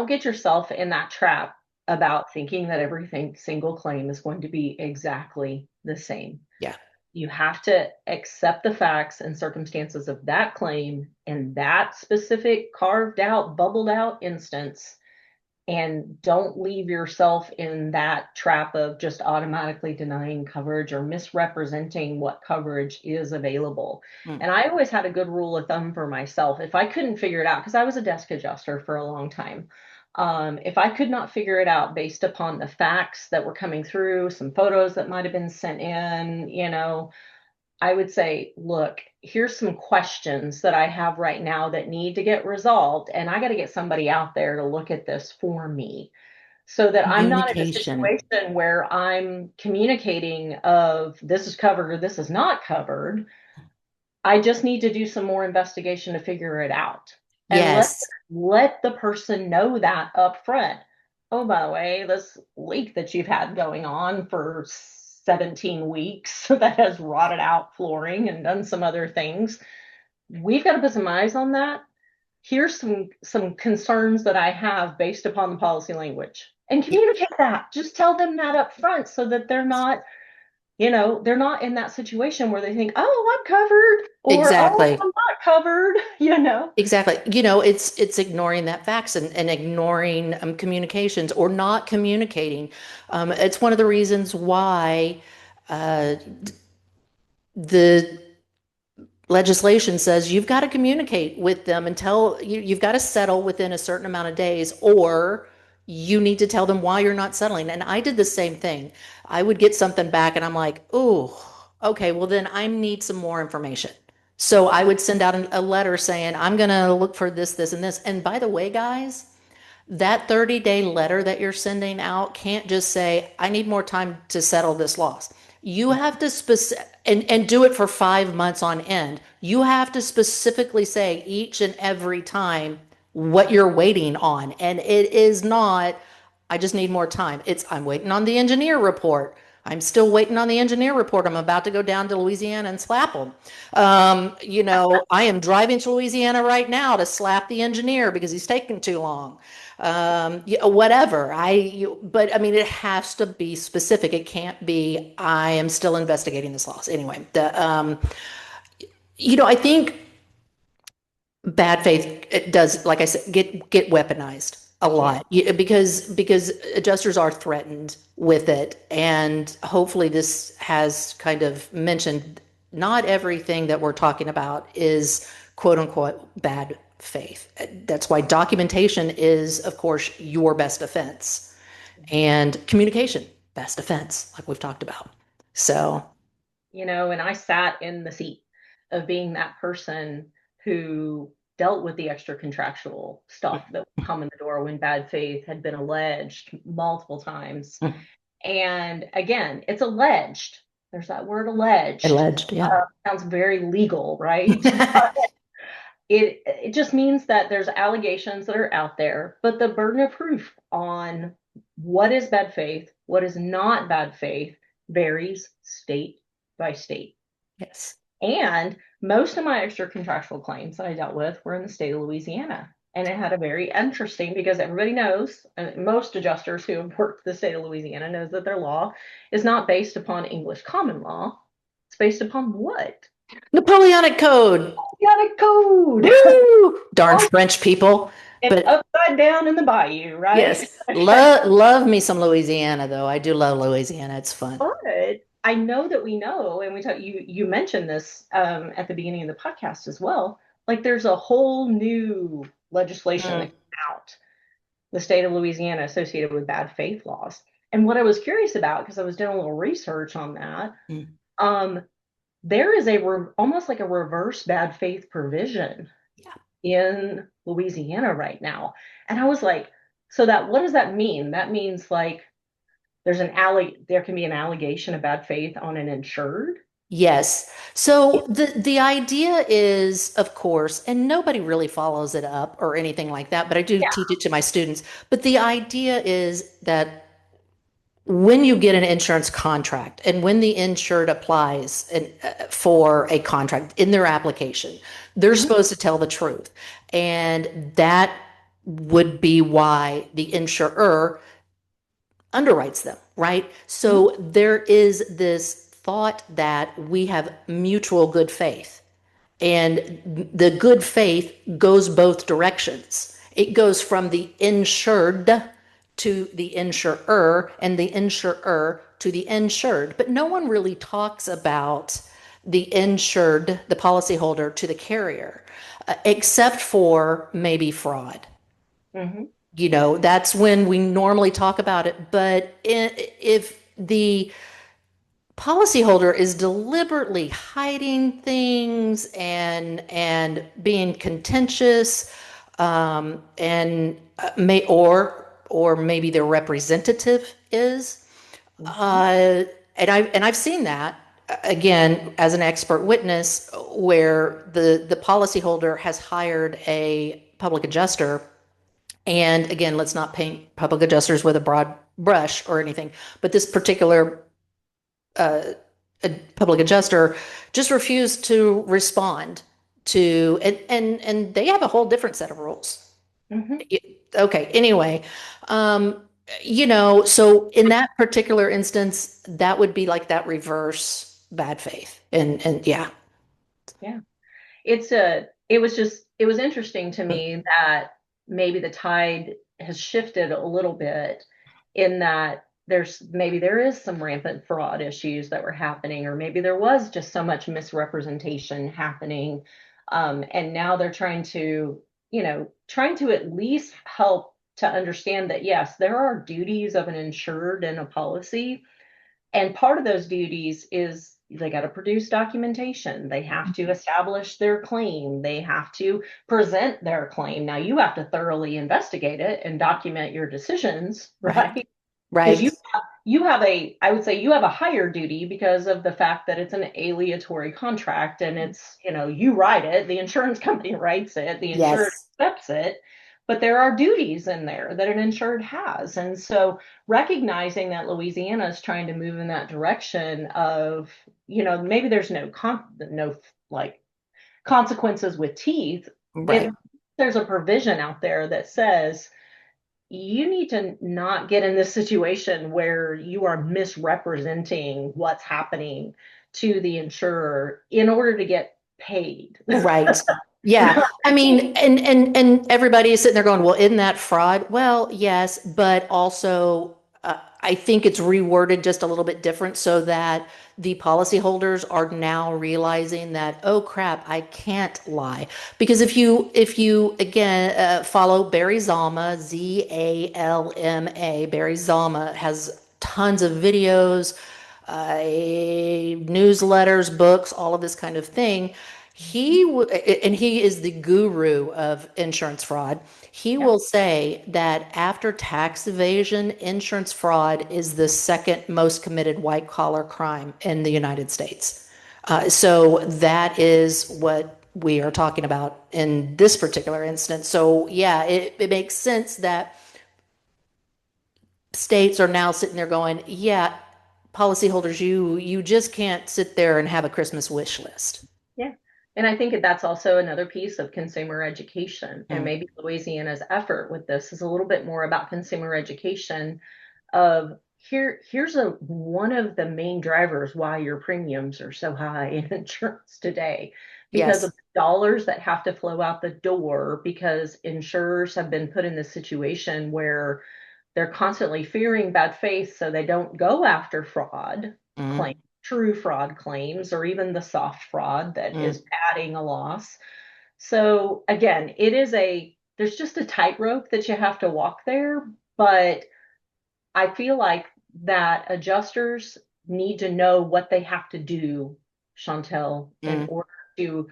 get yourself in that trap about thinking that everything single claim is going to be exactly the same. Yeah. You have to accept the facts and circumstances of that claim in that specific carved out, bubbled out instance, and don't leave yourself in that trap of just automatically denying coverage or misrepresenting what coverage is available. Mm. And I always had a good rule of thumb for myself. If I couldn't figure it out, because I was a desk adjuster for a long time, if I could not figure it out based upon the facts that were coming through, some photos that might have been sent in, I would say, look, here's some questions that I have right now that need to get resolved, and I got to get somebody out there to look at this for me so that I'm not in a Communication. situation where I'm communicating of this is covered or this is not covered. I just need to do some more investigation to figure it out. And Yes, let the person know that up front. Oh, by the way, this leak that you've had going on for 17 weeks that has rotted out flooring and done some other things. We've got to put some eyes on that. Here's some concerns that I have based upon the policy language. And communicate that. Just tell them that up front so that they're not in that situation where they think, oh, I'm covered, or oh, exactly. I'm not covered. Exactly. It's ignoring that facts and ignoring communications or not communicating. It's one of the reasons why uh, the legislation says you've got to communicate with them and you've got to settle within a certain amount of days, or you need to tell them why you're not settling. And I did the same thing. I would get something back and I'm like, oh, okay, well then I need some more information. So I would send out a letter saying, I'm going to look for this, this, and this. And by the way, guys, that 30-day letter that you're sending out can't just say, I need more time to settle this loss. You have to and do it for 5 months on end. You have to specifically say each and every time what you're waiting on. And it is not, I just need more time. It's, I'm waiting on the engineer report. I'm still waiting on the engineer report. I'm about to go down to Louisiana and slap them. I am driving to Louisiana right now to slap the engineer because he's taking too long. Whatever. But I mean, it has to be specific. It can't be, I am still investigating this loss. Anyway, I think bad faith, it does, like I said, get weaponized a Yeah. lot. Because adjusters are threatened with it, and hopefully this has kind of mentioned not everything that we're talking about is quote unquote bad faith. That's why documentation is, of course, your best defense, and communication, best defense, like we've talked about. So And I sat in the seat of being that person who dealt with the extra contractual stuff that would come in the door when bad faith had been alleged multiple times. And again, it's alleged. There's that word alleged. alleged, yeah. Sounds very legal, right? It just means that there's allegations that are out there, but the burden of proof on what is bad faith, what is not bad faith varies state by state. Yes. And most of my extra contractual claims that I dealt with were in the state of Louisiana. And it had a very interesting, because everybody knows, most adjusters who have worked the state of Louisiana knows that their law is not based upon English common law. It's based upon what? Napoleonic Code. Got a code. Woo! Darn French people. And But upside down in the bayou, right? yes, love me some Louisiana though. I do love Louisiana. It's fun. But I know that we know, and you mentioned this at the beginning of the podcast as well. Like there's a whole new legislation that Mm. came out, the state of Louisiana associated with bad faith laws. And what I was curious about, because I was doing a little research on that, Mm. um, there is almost like a reverse bad faith provision Yeah. in Louisiana right now. And I was like, so that what does that mean? That means like there can be an allegation of bad faith on an insured. Yes. So the idea is, of course, and nobody really follows it up or anything like that, but I do Yeah. teach it to my students. But the idea is that when you get an insurance contract and when the insured applies for a contract in their application, they're Mhm. supposed to tell the truth. And that would be why the insurer underwrites them, right? Mhm. So there is this thought that we have mutual good faith. And the good faith goes both directions. It goes from the insured to the insurer and the insurer to the insured. But no one really talks about the insured, the policyholder, to the carrier, except for maybe fraud. Mhm. That's when we normally talk about it. But if the policyholder is deliberately hiding things and being contentious, and may or maybe their representative is. Mhm. Uh, and I've seen that again as an expert witness where the policyholder has hired a public adjuster. And again, let's not paint public adjusters with a broad brush or anything, but this particular uh, public adjuster just refused to respond to, and they have a whole different set of rules. Mhm. Okay, anyway, um, so in that particular instance, that would be like that reverse bad faith. And yeah. Yeah. It was interesting to me that maybe the tide has shifted a little bit in that there is some rampant fraud issues that were happening, or maybe there was just so much misrepresentation happening. And now they're trying to at least help to understand that yes, there are duties of an insured in a policy, and part of those duties is they got to produce documentation. They have to establish their claim. They have to present their claim. Now you have to thoroughly investigate it and document your decisions, Right. right? Because Right. you have I would say you have a higher duty because of the fact that it's an aleatory contract and you write it, the insurance company writes it, the insured Yes. accepts it, but there are duties in there that an insured has. And so recognizing that Louisiana is trying to move in that direction of, maybe there's no like consequences with teeth. Right. It There's a provision out there that says you need to not get in this situation where you are misrepresenting what's happening to the insurer in order to get paid. Right. Yeah. I mean, and everybody is sitting there going, well, isn't that fraud? Well, yes, but also I think it's reworded just a little bit different so that the policyholders are now realizing that, oh crap, I can't lie. Because if you again follow Barry Zalma, Zalma, Barry Zalma has tons of videos, newsletters, books, all of this kind of thing. And he is the guru of insurance fraud. He Yeah. will say that after tax evasion, insurance fraud is the second most committed white collar crime in the United States. So that is what we are talking about in this particular instance. So yeah, it makes sense that states are now sitting there going, yeah, policyholders, you just can't sit there and have a Christmas wish list. Yeah. And I think that's also another piece of consumer education. And Mm. maybe Louisiana's effort with this is a little bit more about consumer education of here's one of the main drivers why your premiums are so high in insurance today, because Yes. of the dollars that have to flow out the door, because insurers have been put in this situation where they're constantly fearing bad faith so they don't go after fraud Mm, claims, true fraud claims, or even the soft fraud that mm. is padding a loss. So again, there's just a tightrope that you have to walk there, but I feel like that adjusters need to know what they have to do, Chantel, in Mm. order to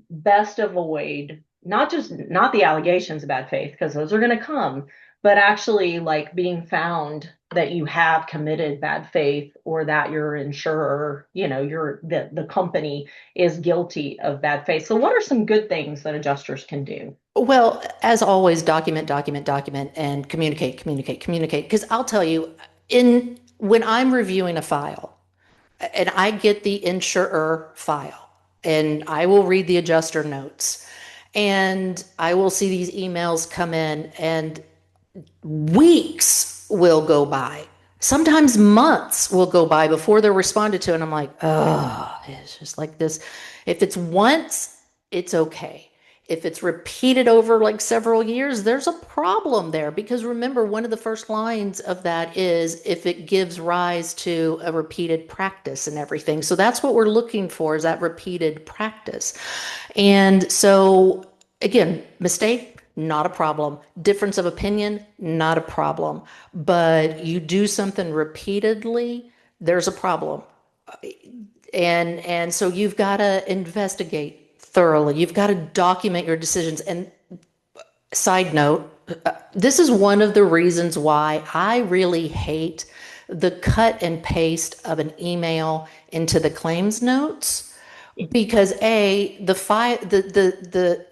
best avoid not the allegations of bad faith, because those are going to come, but actually like being found that you have committed bad faith, or that your insurer, the company is guilty of bad faith. So what are some good things that adjusters can do? Well, as always, document, document, document, and communicate, communicate, communicate. Because I'll tell you, in when I'm reviewing a file, and I get the insurer file, and I will read the adjuster notes, and I will see these emails come in, and weeks will go by. Sometimes months will go by before they're responded to. And I'm like, oh, it's just like this. If it's once, it's okay. If it's repeated over like several years, there's a problem there. Because remember, one of the first lines of that is if it gives rise to a repeated practice and everything. So that's what we're looking for, is that repeated practice. And so again, mistake, not a problem. Difference of opinion, not a problem. But you do something repeatedly, there's a problem. And so you've got to investigate thoroughly. You've got to document your decisions. And side note, this is one of the reasons why I really hate the cut and paste of an email into the claims notes, because the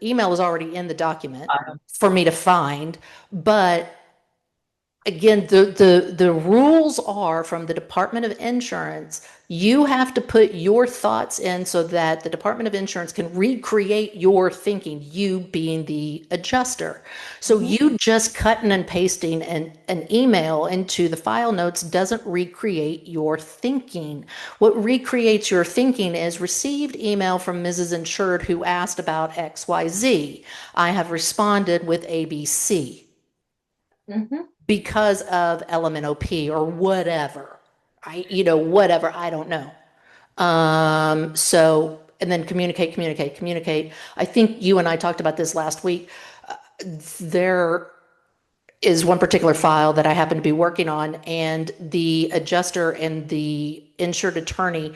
email is already in the document for me to find. But again, the rules are from the Department of Insurance. You have to put your thoughts in so that the Department of Insurance can recreate your thinking, you being the adjuster. So you just cutting and pasting an email into the file notes doesn't recreate your thinking. What recreates your thinking is received email from Mrs. Insured who asked about XYZ. I have responded with ABC because of LMNOP or whatever. Whatever, I don't know. And then communicate. I think you and I talked about this last week. There is one particular file that I happen to be working on, and the adjuster and the insured attorney,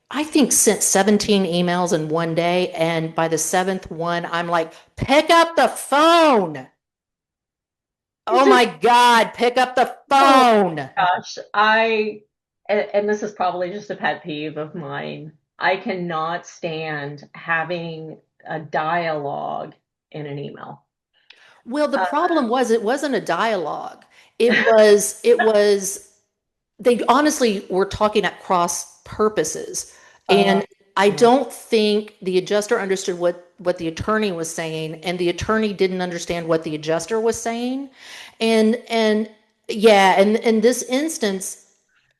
I think, sent 17 emails in one day. And by the seventh one, I'm like, pick up the phone. Oh my God, pick up the phone. Gosh, and this is probably just a pet peeve of mine. I cannot stand having a dialogue in an email. Well, the problem was it wasn't a dialogue. It was they honestly were talking at cross purposes. And I don't think the adjuster understood what the attorney was saying, and the attorney didn't understand what the adjuster was saying. And yeah, and in this instance,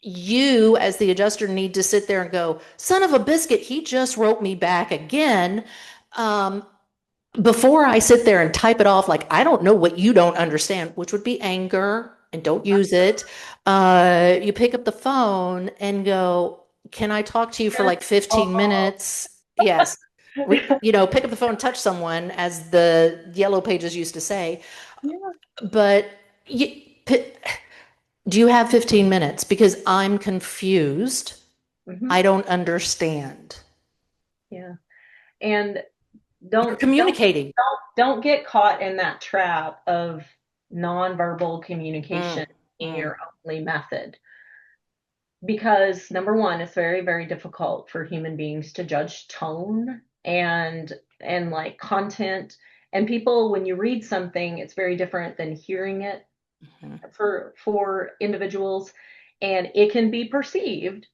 you as the adjuster need to sit there and go, son of a biscuit, he just wrote me back again. Before I sit there and type it off like I don't know what you don't understand, which would be anger, and don't use it. You pick up the phone and go, can I talk to you for like 15 minutes? Yes. Pick up the phone and touch someone, as the yellow pages used to say. But do you have 15 minutes? Because I'm confused. I don't understand. Yeah. And You're communicating. don't get caught in that trap of nonverbal communication in your only method. Because number one, it's very, very difficult for human beings to judge tone and like content. And people, when you read something, it's very different than hearing it for individuals. And it can be perceived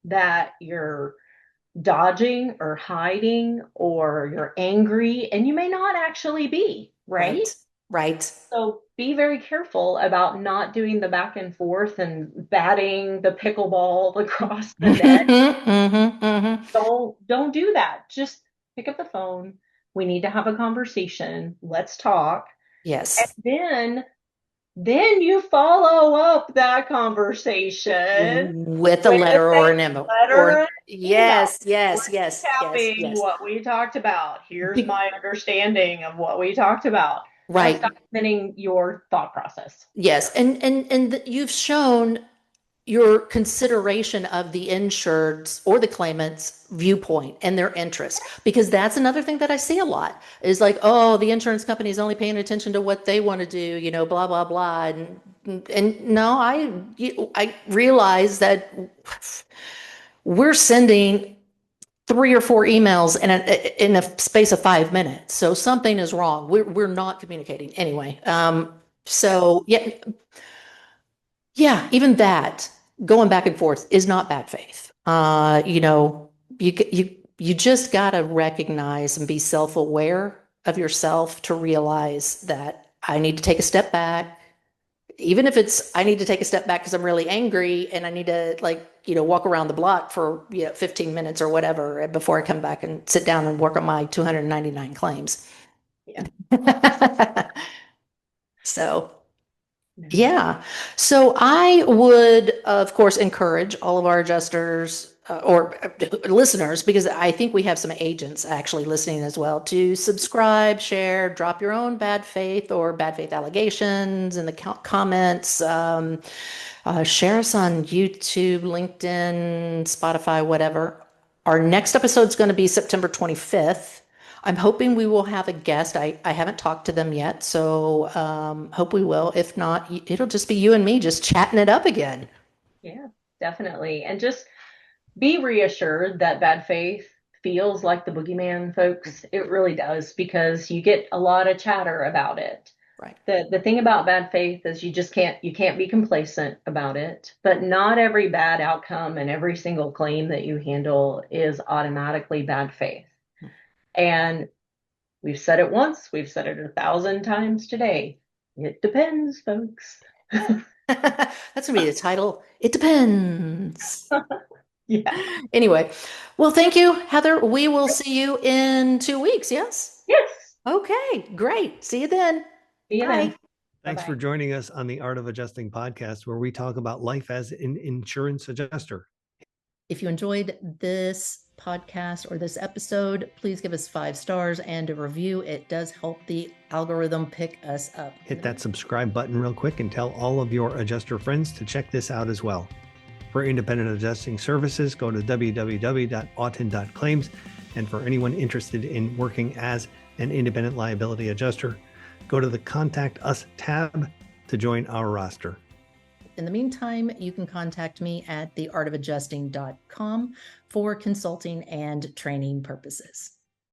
that you're dodging or hiding or you're angry, and you may not actually be, right? Right. So be very careful about not doing the back and forth and batting the pickleball across the net. Don't do that. Just pick up the phone. We need to have a conversation. Let's talk. Yes. And then you follow up that conversation with a letter or an email. Yes. Recapping what we talked about. Here's my understanding of what we talked about. Right. That's documenting your thought process. Yes. And you've shown your consideration of the insured's or the claimant's viewpoint and their interest, because that's another thing that I see a lot is like, oh, the insurance company is only paying attention to what they want to do, blah, blah, blah. And no, I realize that we're sending 3 or 4 emails in a space of 5 minutes. So something is wrong. We're not communicating anyway. So yeah, even that going back and forth is not bad faith. You just got to recognize and be self-aware of yourself to realize that I need to take a step back. Even if I need to take a step back because I'm really angry and I need to walk around the block for 15 minutes or whatever before I come back and sit down and work on my 299 claims. Yeah. So yeah. So I would, of course, encourage all of our adjusters or listeners, because I think we have some agents actually listening as well, to subscribe, share, drop your own bad faith or bad faith allegations in the comments. Share us on YouTube, LinkedIn, Spotify, whatever. Our next episode is going to be September 25th. I'm hoping we will have a guest. I haven't talked to them yet, so hope we will. If not, it'll just be you and me just chatting it up again. Yeah, definitely. And just be reassured that bad faith feels like the boogeyman, folks. It really does, because you get a lot of chatter about it. Right. The thing about bad faith is you can't be complacent about it. But not every bad outcome and every single claim that you handle is automatically bad faith. And we've said it once, we've said it 1,000 times today. It depends, folks. That's gonna be the title. It depends. Yeah. Anyway, well, thank you, Heather. We will see you in 2 weeks. Yes. Yes. Okay, great. See you then. See you Bye. then. Thanks Bye-bye. for joining us on the Art of Adjusting podcast, where we talk about life as an insurance adjuster. If you enjoyed this podcast or this episode, please give us 5 stars and a review. It does help the algorithm pick us up. Hit that subscribe button real quick and tell all of your adjuster friends to check this out as well. For independent adjusting services, go to www.autin.claims. And for anyone interested in working as an independent liability adjuster, go to the Contact Us tab to join our roster. In the meantime, you can contact me at theartofadjusting.com for consulting and training purposes.